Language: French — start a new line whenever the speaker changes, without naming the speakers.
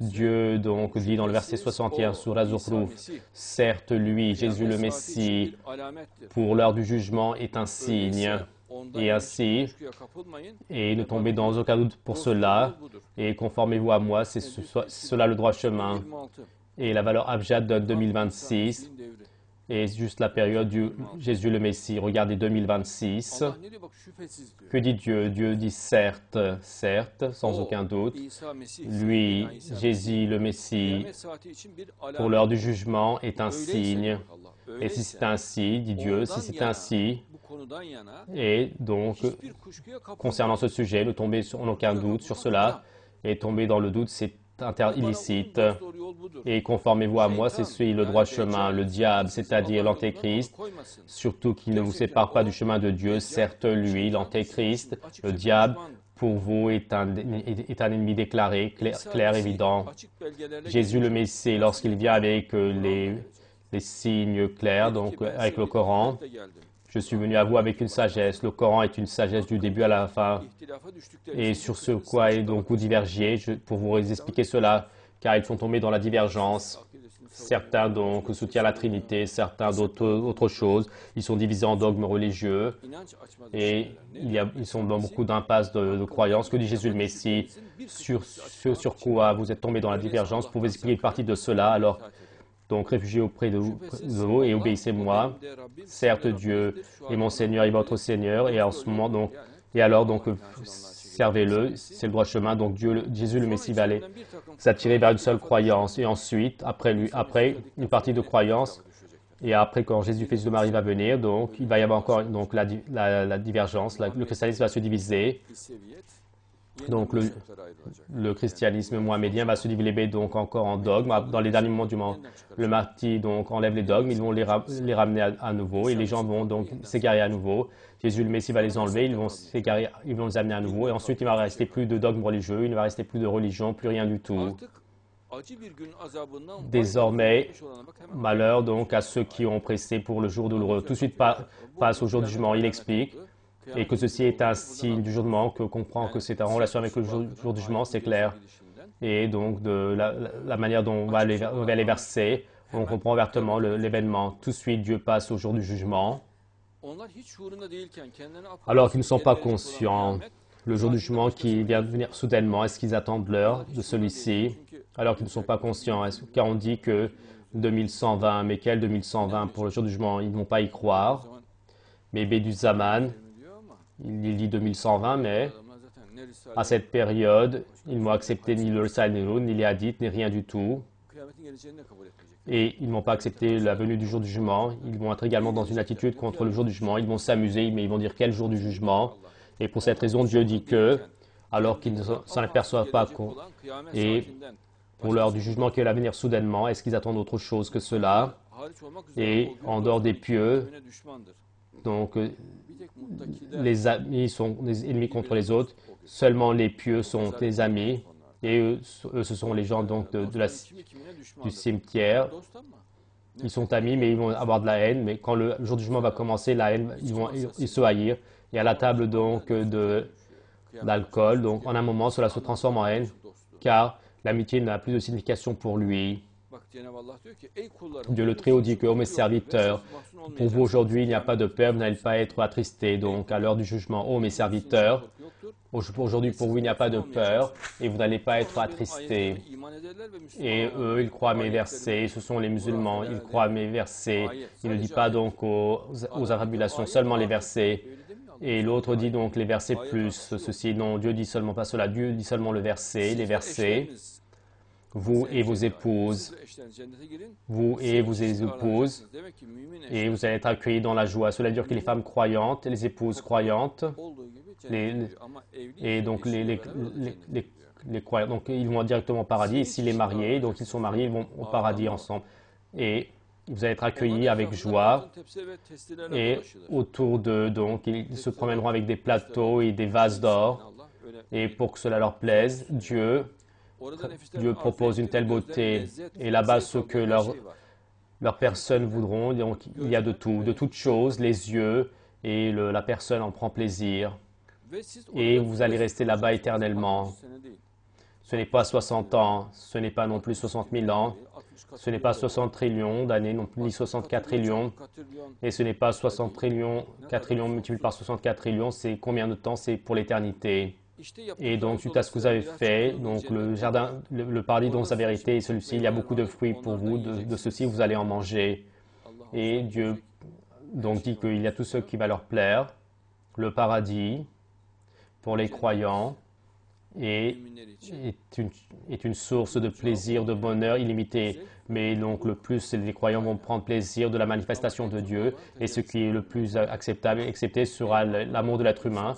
Dieu donc dit dans le verset 61 sur la Zukhruf, certes lui, Jésus le Messie, pour l'heure du jugement est un signe. Et ainsi, et ne tombez dans aucun doute pour cela, et conformez-vous à moi, c'est cela le droit chemin. Et la valeur Abjad donne 2026, et juste la période du Jésus le Messie. Regardez 2026. Que dit Dieu? Dieu dit certes, certes, sans aucun doute. Lui, Jésus le Messie, pour l'heure du jugement est un signe. Et si c'est ainsi, dit Dieu, si c'est ainsi, et donc, concernant ce sujet, ne tombez en aucun doute sur cela, et tomber dans le doute, c'est illicite. Et conformez-vous à moi, c'est celui le droit chemin, le diable, c'est-à-dire l'antéchrist, surtout qu'il ne vous sépare pas du chemin de Dieu, certes lui, l'antéchrist, le diable, pour vous est un ennemi déclaré, clair, évident. Jésus le Messie, lorsqu'il vient avec les signes clairs, donc avec le Coran, je suis venu à vous avec une sagesse. Le Coran est une sagesse du début à la fin. Et sur ce quoi donc vous divergiez, pour vous expliquer cela, car ils sont tombés dans la divergence. Certains donc soutiennent la Trinité, certains d'autres choses. Ils sont divisés en dogmes religieux et ils sont dans beaucoup d'impasses de croyances. Que dit Jésus le Messie? Sur quoi vous êtes tombés dans la divergence? Vous pouvez expliquer une partie de cela alors. Donc, réfugiez auprès de vous et obéissez-moi. Certes, Dieu est mon Seigneur et votre Seigneur. Et en ce moment, donc, servez-le. C'est le droit chemin. Donc, Jésus le Messie va aller s'attirer vers une seule croyance. Et ensuite, après une partie de croyance. Et après, quand Jésus-Fils de Marie va venir, donc, il va y avoir encore donc, la divergence. Le christianisme va se diviser. Donc, le christianisme mohamédien va se diviser donc encore en dogmes. Dans les derniers moments du monde, le Mahdi donc enlève les dogmes, ils vont les ramener à nouveau et les gens vont donc s'égarer à nouveau. Jésus le Messie va les enlever, ils vont s'égarer, ils vont les amener à nouveau et ensuite il ne va rester plus de dogmes religieux, il ne va rester plus de religion, plus rien du tout. Désormais, malheur donc à ceux qui ont pressé pour le jour douloureux. Tout de suite passe au jour du jugement, il explique. Et que ceci est un signe du jugement, que comprend que c'est en relation avec le jour du jugement, c'est clair. Et donc, de la manière dont on va les versets, on comprend ouvertement l'événement. Tout de suite, Dieu passe au jour du jugement. Alors qu'ils ne sont pas conscients, le jour du jugement qui vient de venir soudainement, est-ce qu'ils attendent l'heure de celui-ci? Alors qu'ils ne sont pas conscients, car on dit que 2120, mais quel 2120 pour le jour du jugement? Ils ne vont pas y croire. Mais Bédu Zaman, il dit 2120, mais à cette période, ils n'ont accepté ni le Risale, ni les hadiths, ni rien du tout. Et ils n'ont pas accepté la venue du jour du jugement. Ils vont être également dans une attitude contre le jour du jugement. Ils vont s'amuser, mais ils vont dire quel jour du jugement. Et pour cette raison, Dieu dit que, alors qu'ils ne s'en aperçoivent pas, et pour l'heure du jugement qui va venir soudainement, est-ce qu'ils attendent autre chose que cela? Et en dehors des pieux, donc les amis sont des ennemis contre les autres, seulement les pieux sont les amis, et eux ce sont les gens donc du cimetière. Ils sont amis, mais ils vont avoir de la haine, mais quand le jour du jugement va commencer, la haine, ils se haïr. Et à la table donc d'alcool, donc en un moment, cela se transforme en haine, car l'amitié n'a plus de signification pour lui. Dieu le Très-Haut dit que, ô mes serviteurs, pour vous aujourd'hui, il n'y a pas de peur, vous n'allez pas être attristés. Donc, à l'heure du jugement, ô mes serviteurs, aujourd'hui, pour vous, il n'y a pas de peur et vous n'allez pas être attristés. Et eux, ils croient mes versets, ce sont les musulmans, ils croient mes versets. Il ne dit pas donc aux affabulations, seulement les versets. Et l'autre dit donc les versets plus ceci. Non, Dieu dit seulement pas cela, Dieu dit seulement le verset, les versets. Vous et vos épouses, et vous allez être accueillis dans la joie. Cela veut dire que les femmes croyantes, les épouses croyantes, et donc les croyants, donc ils vont directement au paradis. Et s'ils sont mariés, donc ils sont mariés, ils vont au paradis ensemble. Et vous allez être accueillis avec joie. Et autour d'eux, donc, ils se promèneront avec des plateaux et des vases d'or. Et pour que cela leur plaise, Dieu propose une telle beauté. Et là-bas, ce que leurs personnes voudront, donc il y a de tout, de toutes choses, les yeux, et la personne en prend plaisir. Et vous allez rester là-bas éternellement. Ce n'est pas 60 ans, ce n'est pas non plus 60 000 ans, ce n'est pas 60 trillions d'années, non plus ni 64 trillions, et ce n'est pas 60 trillions, 4 trillions multiplié par 64 trillions, c'est combien de temps? C'est pour l'éternité. Et donc, suite à ce que vous avez fait, donc le jardin, le paradis dont sa vérité est celui-ci, il y a beaucoup de fruits pour vous, de ceci vous allez en manger. Et Dieu donc dit qu'il y a tout ce qui va leur plaire, le paradis pour les croyants, et est une source de plaisir, de bonheur illimité. Mais donc le plus les croyants vont prendre plaisir de la manifestation de Dieu, et ce qui est le plus acceptable et accepté sera l'amour de l'être humain.